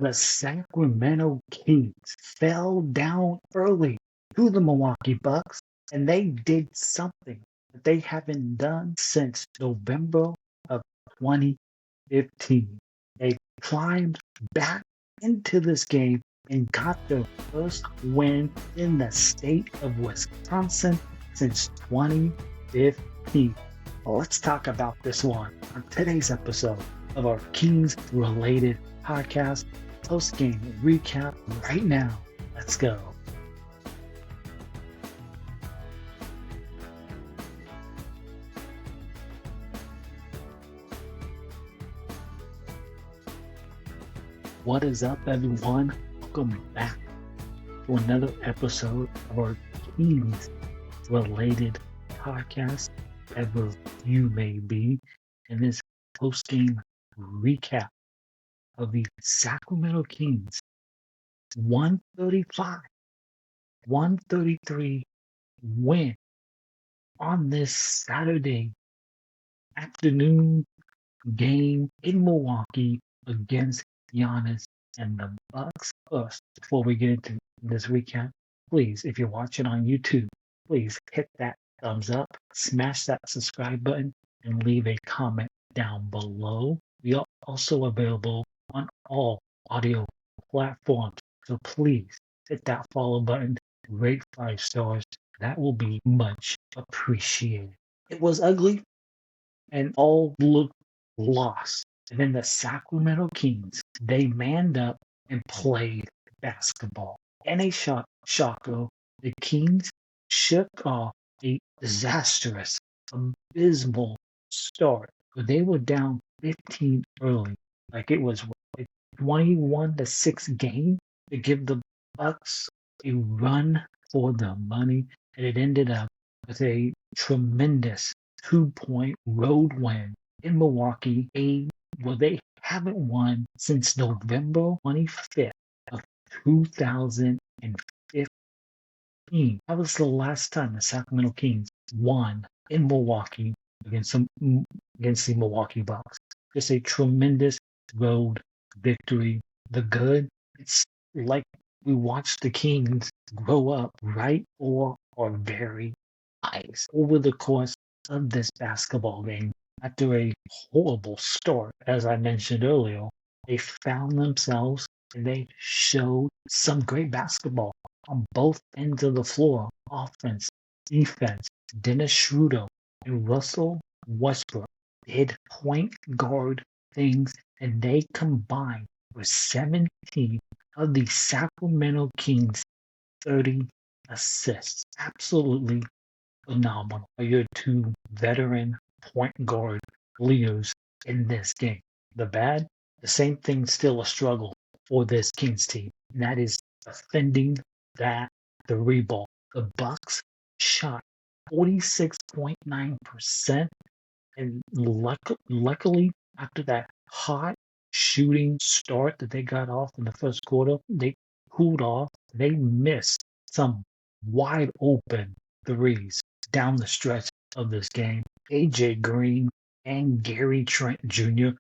the Sacramento Kings fell down early to the Milwaukee Bucks, and they did something that they haven't done since November of 2015. They climbed back into this game and got their first win in the state of Wisconsin since 2015. Let's talk about this one on today's episode of our Kings-related podcast, post-game recap right now. Let's go. What is up, everyone? Welcome back to another episode of our Kings-related podcast, ever you may be, in this post-game recap of the Sacramento Kings 135-133 win on this Saturday afternoon game in Milwaukee against Giannis and the Bucks. First, before we get into this recap, please, if you're watching on YouTube, please hit that thumbs up, smash that subscribe button, and leave a comment down below. We are also available on all audio platforms, so please hit that follow button, rate 5 stars. That will be much appreciated. It was ugly, and all looked lost. And then the Sacramento Kings, they manned up and played basketball. And a shocker, the Kings shook off a disastrous, abysmal start. But they were down 15 early. Like it was a 21-6 game to give the Bucks a run for the money. And it ended up with a tremendous 2-point road win in Milwaukee. They haven't won since November 25th of 2015. That was the last time the Sacramento Kings won in Milwaukee against the Milwaukee Bucks. Just a tremendous road victory. The good, it's like we watched the Kings grow up right before our very eyes over the course of this basketball game. After a horrible start, as I mentioned earlier, they found themselves and they showed some great basketball on both ends of the floor, offense, defense. Dennis Schroder and Russell Westbrook did point guard things, and they combined for 17 of the Sacramento Kings' 30 assists. Absolutely phenomenal. Your two veteran point guard leaders in this game. The bad, the same thing, still a struggle for this Kings team. And that is defending the rebound. The Bucks shot 46.9%, and luckily, after that hot shooting start that they got off in the first quarter, they cooled off. They missed some wide open threes down the stretch of this game. AJ Green and Gary Trent Jr.,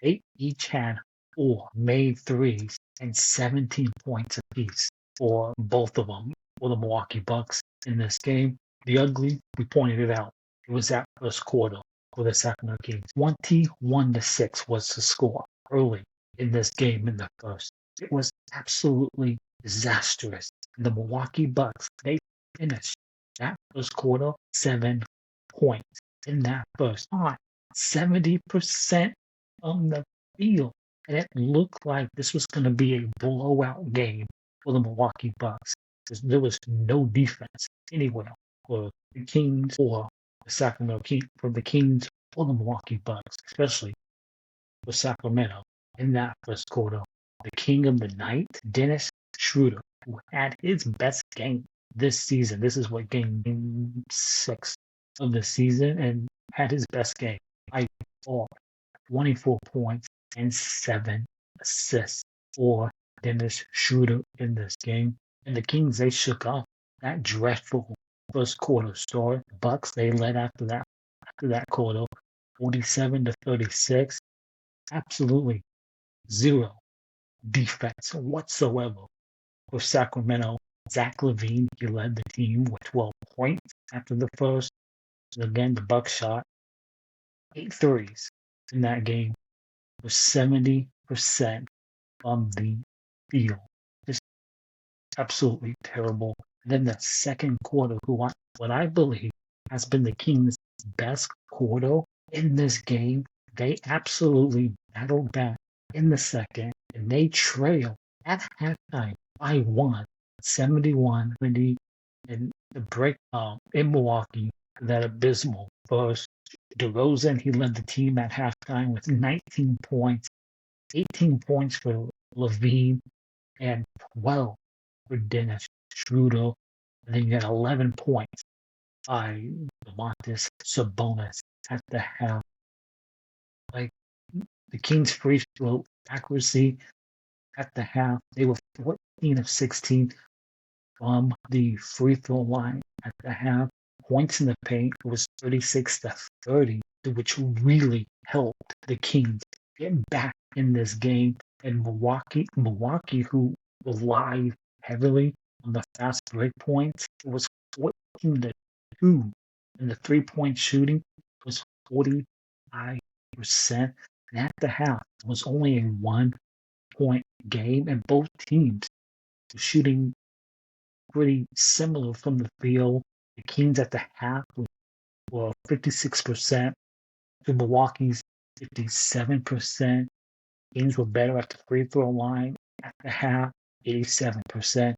they each had 4 made threes and 17 points apiece for both of them for the Milwaukee Bucks in this game. The ugly, we pointed it out. It was that first quarter for the Sacramento Kings. 21-6 was the score early in this game in the first. It was absolutely disastrous. The Milwaukee Bucks, they finished that first quarter 7 points in that first time. 70% on the field. And it looked like this was going to be a blowout game for the Milwaukee Bucks, because there was no defense anywhere for the Kings or the Sacramento Kings, for the Kings or the Milwaukee Bucks, especially for Sacramento in that first quarter. The king of the night, Dennis Schroder, who had his best game this season. This is what game 6 of the season, and had his best game. I saw 24 points and 7 assists for Dennis Schroder in this game. And the Kings, they shook off that dreadful first quarter start. The Bucks, they led after that quarter, 47-36. Absolutely zero defense whatsoever for Sacramento. Zach LaVine, he led the team with 12 points after the first. And again, the Bucks shot 8 threes in that game for 70% from the field. Just absolutely terrible. And then the second quarter, what I believe has been the Kings' best quarter in this game. They absolutely battled back in the second, and they trailed at halftime by 71-70, and the break in Milwaukee, that abysmal first. DeRozan, he led the team at halftime with 19 points, 18 points for LaVine, and 12 for Dennis Schroder. And then you had 11 points by Domantas Sabonis at the half. Like, the Kings' free throw accuracy at the half, they were 14 of 16 from the free throw line at the half. Points in the paint was 36-30, which really helped the Kings get back in this game. And Milwaukee, who relied heavily on the fast break points, it was 14-2, and the 3-point shooting was 45%. And at the half, it was only a 1-point game, and both teams were shooting pretty similar from the field. The Kings at the half were 56% to Milwaukee's 57%. Kings were better at the free throw line at the half, 87%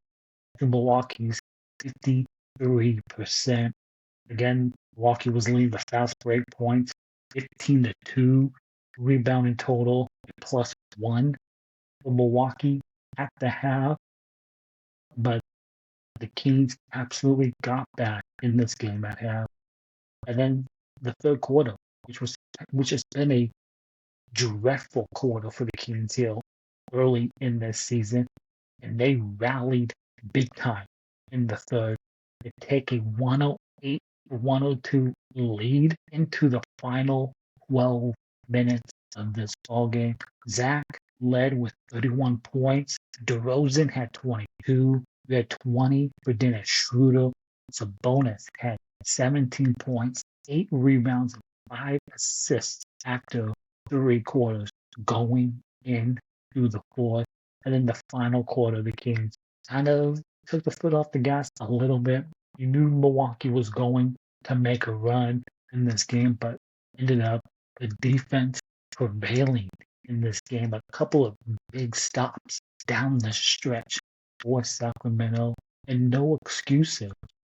to Milwaukee's 53%. Again, Milwaukee was leading the fast break points, 15-2, rebounding total, +1 for Milwaukee at the half. But the Kings absolutely got back in this game at half. And then the third quarter, which has been a dreadful quarter for the Kings here early in this season, and they rallied big time in the third to take a 108-102 lead into the final 12 minutes of this ball game. Zach led with 31 points. DeRozan had 22. We had 20 for Dennis Schroder. Sabonis had 17 points, 8 rebounds, and 5 assists after 3 quarters going into the fourth. And then the final quarter, the Kings kind of took the foot off the gas a little bit. You knew Milwaukee was going to make a run in this game, but ended up the defense prevailing in this game. A couple of big stops down the stretch for Sacramento, and no excuses.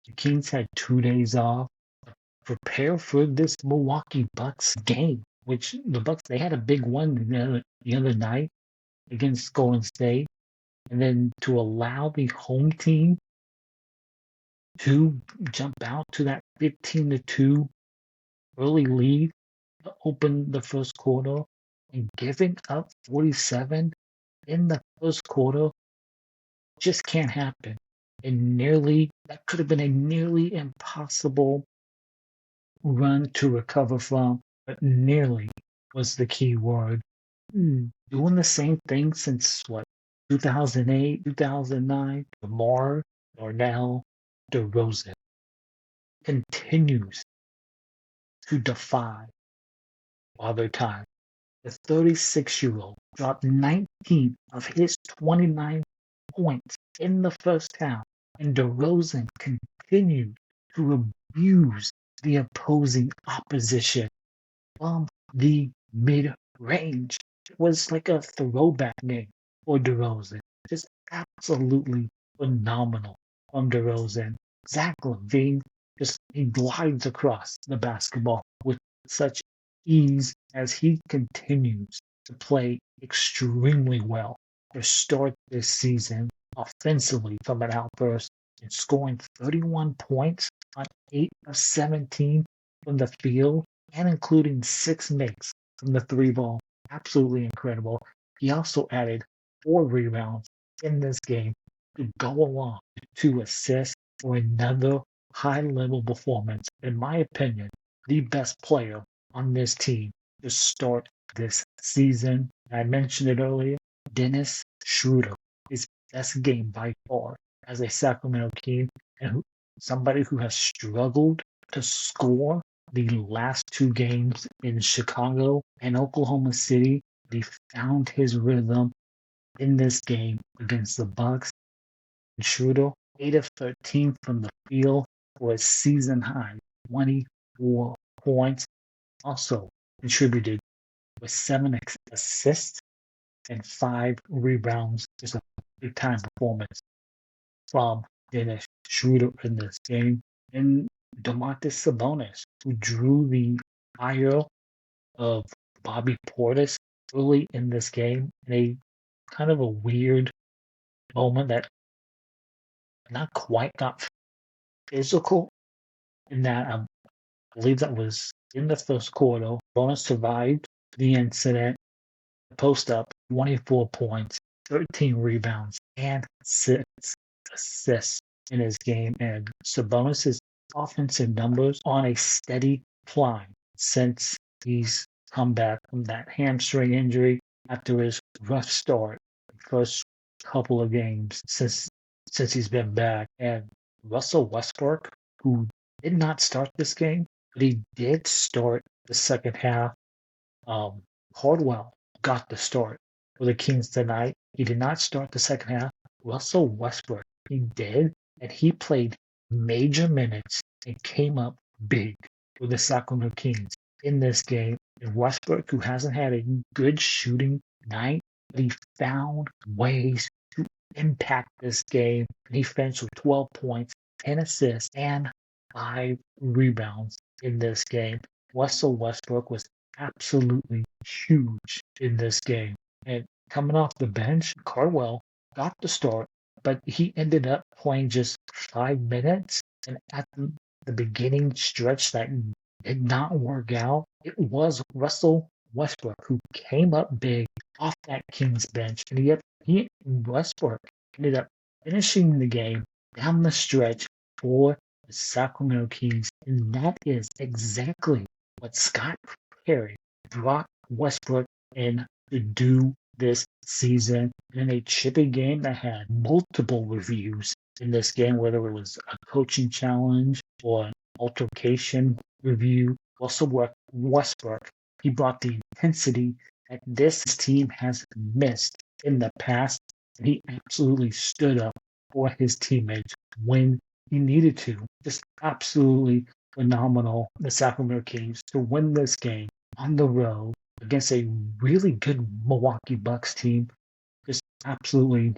The Kings had 2 days off to prepare for this Milwaukee Bucks game, which the Bucks, they had a big one the other night against Golden State. And then to allow the home team to jump out to that 15-2 early lead to open the first quarter, and giving up 47 in the first quarter just can't happen. And that could have been a nearly impossible run to recover from, but nearly was the key word. Doing the same thing since 2008, 2009, DeMar, Darnell, DeRozan continues to defy Father Time. The 36-year-old dropped 19 of his 29 points in the first half, and DeRozan continued to abuse the opposing opposition from the mid-range. It was like a throwback game for DeRozan. Just absolutely phenomenal from DeRozan. Zach LaVine, he glides across the basketball with such ease as he continues to play extremely well to start this season offensively from an outburst and scoring 31 points on 8 of 17 from the field and including 6 makes from the 3-ball. Absolutely incredible. He also added 4 rebounds in this game to go along with 2 assists for another high-level performance. In my opinion, the best player on this team to start this season. I mentioned it earlier. Dennis Schroder, his best game by far as a Sacramento King, and somebody who has struggled to score the last two games in Chicago and Oklahoma City. He found his rhythm in this game against the Bucks. Schroder, 8 of 13 from the field for a season high 24 points. Also contributed with 7 assists and 5 rebounds. Just a big time performance from Dennis Schroder in this game. And Domantas Sabonis, who drew the ire of Bobby Portis early in this game in a kind of a weird moment that not quite got physical in that I believe that was in the first quarter. Bonus survived the incident, post up 24 points, 13 rebounds, and 6 assists in his game. And Sabonis' offensive numbers on a steady climb since he's come back from that hamstring injury after his rough start the first couple of games since he's been back. And Russell Westbrook, who did not start this game, but he did start the second half. Caldwell got the start for the Kings tonight. He did not start the second half. Russell Westbrook, he did, and he played major minutes and came up big for the Sacramento Kings in this game. And Westbrook, who hasn't had a good shooting night, but he found ways to impact this game. And he finished with 12 points, 10 assists, and 5 rebounds in this game. Russell Westbrook was absolutely huge in this game. And coming off the bench, Caldwell got the start, but he ended up playing just 5 minutes. And at the beginning stretch that did not work out, it was Russell Westbrook who came up big off that Kings bench. And Westbrook ended up finishing the game down the stretch for the Sacramento Kings. And that is exactly what Scott Perry brought Westbrook in to do this season in a chippy game that had multiple reviews in this game, whether it was a coaching challenge or an altercation review. Westbrook, he brought the intensity that this team has missed in the past, and he absolutely stood up for his teammates when he needed to. Just absolutely phenomenal, the Sacramento Kings, to win this game on the road against a really good Milwaukee Bucks team. Just absolutely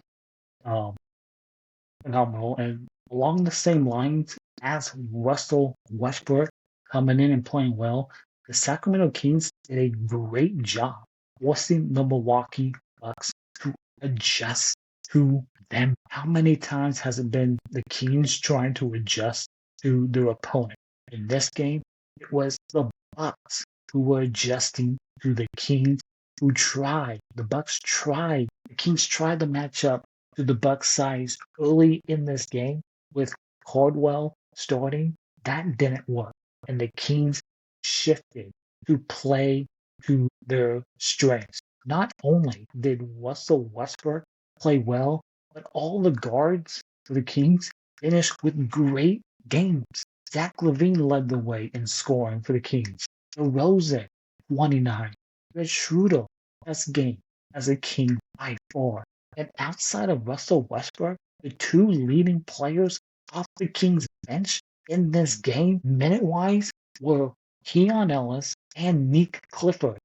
phenomenal. And along the same lines as Russell Westbrook coming in and playing well, the Sacramento Kings did a great job forcing the Milwaukee Bucks to adjust to them. How many times has it been the Kings trying to adjust to their opponent? In this game, it was the Bucks who were adjusting to the Kings, who tried. The Bucks tried. The Kings tried to match up to the Bucks' size early in this game with Caldwell starting. That didn't work, and the Kings shifted to play to their strengths. Not only did Russell Westbrook play well, but all the guards for the Kings finished with great games. Zach LaVine led the way in scoring for the Kings. DeRozan, 29. Red Schroder, best game as a King by far. And outside of Russell Westbrook, the two leading players off the Kings bench in this game, minute-wise, were Keon Ellis and Nick Clifford,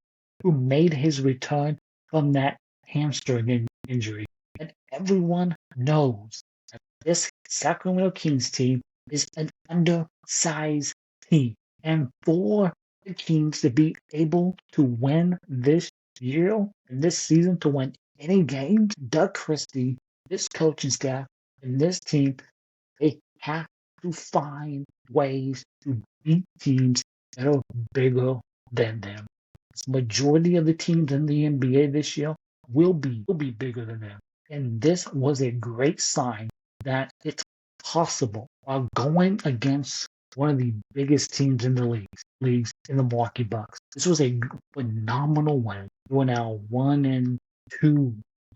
who made his return from that hamstring injury. And everyone knows that this Sacramento Kings team is an undersized team. And for the Kings to be able to win this year and this season, to win any games, Doug Christie, this coaching staff, and this team, they have to find ways to beat teams that are bigger than them. The majority of the teams in the NBA this year will be bigger than them. And this was a great sign that it's possible while going against one of the biggest teams in the leagues in the Milwaukee Bucks. This was a phenomenal win. We're now 1-2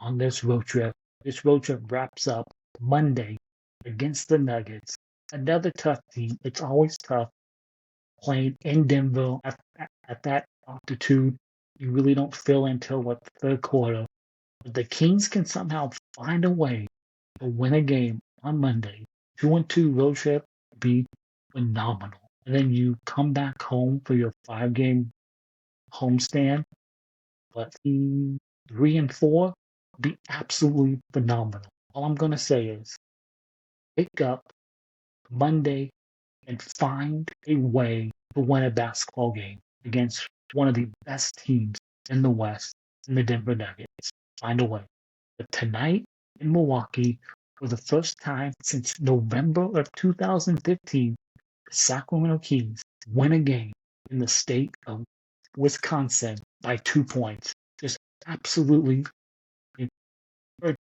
on this road trip. This road trip wraps up Monday against the Nuggets. Another tough team. It's always tough playing in Denver at that altitude. You really don't feel until the third quarter. But the Kings can somehow find a way to win a game on Monday. 2-2 road trip would be phenomenal. And then you come back home for your 5-game homestand. But 3-4 would be absolutely phenomenal. All I'm going to say is pick up Monday and find a way to win a basketball game against one of the best teams in the West, in the Denver Nuggets. Find a way. But tonight in Milwaukee, for the first time since November of 2015, the Sacramento Kings win a game in the state of Wisconsin by 2 points. Just absolutely a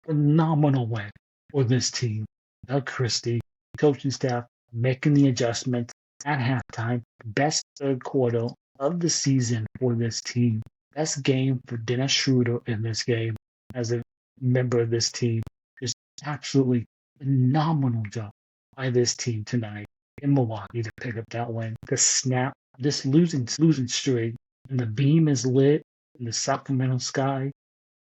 phenomenal win for this team. Doug Christie, coaching staff, making the adjustments at halftime. Best third quarter of the season for this team. Best game for Dennis Schroder in this game as a member of this team. Just absolutely phenomenal job by this team tonight in Milwaukee to pick up that win. To snap this losing streak, and the beam is lit in the Sacramento sky.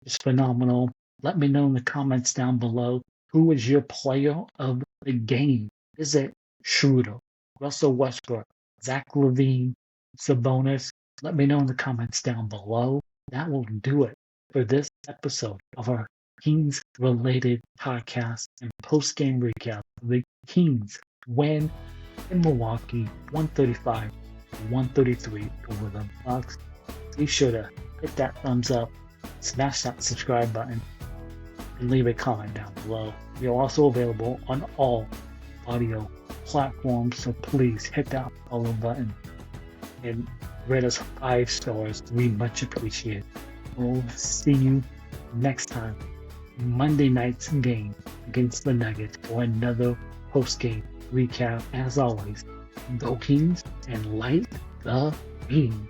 It's phenomenal. Let me know in the comments down below who is your player of the game. Is it Schroder, Russell Westbrook, Zach LaVine, Sabonis? Let me know in the comments down below. That will do it for this episode of our Kings-related podcast and post-game recap. The Kings win in Milwaukee, 135-133 over the Bucks. Be sure to hit that thumbs up, smash that subscribe button, and leave a comment down below. We are also available on all audio platforms, so please hit that follow button and rate us 5 stars. We much appreciate it. We'll see you next time. Monday night's game against the Nuggets for another post-game recap. As always, go Kings and light the beam.